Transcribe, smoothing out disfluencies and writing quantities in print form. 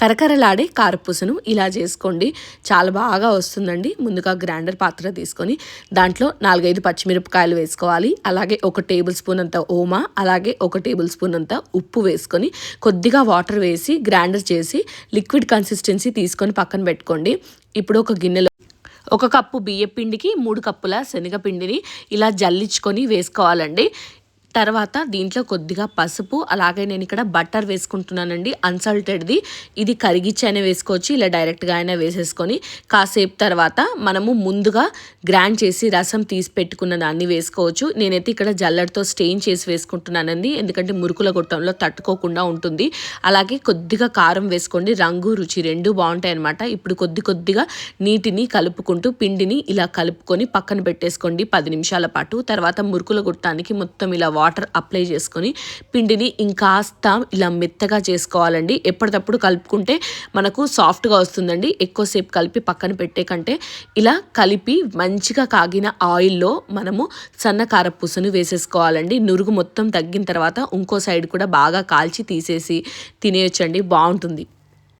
కరకరలాడే కారపూసను ఇలా చేసుకోండి, చాలా బాగా వస్తుందండి. ముందుగా గ్రైండర్ పాత్ర తీసుకొని దాంట్లో 4-5 పచ్చిమిరపకాయలు వేసుకోవాలి. అలాగే 1 టేబుల్ స్పూన్ అంత ఓమా, అలాగే 1 టేబుల్ స్పూన్ అంత ఉప్పు వేసుకొని కొద్దిగా వాటర్ వేసి గ్రైండర్ చేసి లిక్విడ్ కన్సిస్టెన్సీ తీసుకొని పక్కన పెట్టుకోండి. ఇప్పుడు ఒక గిన్నెలో 1 కప్పు బియ్య పిండికి 3 కప్పుల శనగపిండిని ఇలా జల్లించుకొని వేసుకోవాలండి. తర్వాత దీంట్లో కొద్దిగా పసుపు, అలాగే నేను ఇక్కడ బటర్ వేసుకుంటున్నానండి, అన్సాల్టెడ్ది. ఇది కరిగిచ్చి అయినా వేసుకోవచ్చు, ఇలా డైరెక్ట్గా అయినా వేసేసుకొని కాసేపు తర్వాత మనము ముందుగా గ్రైండ్ చేసి రసం తీసి పెట్టుకున్న దాన్ని వేసుకోవచ్చు. నేనైతే ఇక్కడ జల్లెడతో స్టెయిన్ చేసి వేసుకుంటున్నానండి, ఎందుకంటే మురుకుల గొట్టంలో తట్టుకోకుండా ఉంటుంది. అలాగే కొద్దిగా కారం వేసుకోండి, రంగు రుచి 2 బాగుంటాయి అన్నమాట. ఇప్పుడు కొద్దిగా నీటిని కలుపుకుంటూ పిండిని ఇలా కలుపుకొని పక్కన పెట్టేసుకోండి 10 నిమిషాల పాటు. తర్వాత మురుకుల గొట్టానికి మొత్తం ఇలా వాటర్ అప్లై చేసుకొని పిండిని ఇంకాస్త ఇలా మెత్తగా చేసుకోవాలండి. ఎప్పటికప్పుడు కలుపుకుంటే మనకు సాఫ్ట్గా వస్తుందండి. ఎక్కువసేపు కలిపి పక్కన పెట్టే కంటే ఇలా కలిపి మంచిగా కాగిన ఆయిల్లో మనము సన్న కారపూసను వేసేసుకోవాలండి. నురుగు మొత్తం తగ్గిన తర్వాత ఇంకో సైడ్ కూడా బాగా కాల్చి తీసేసి తినేయొచ్చండి, బాగుంటుంది.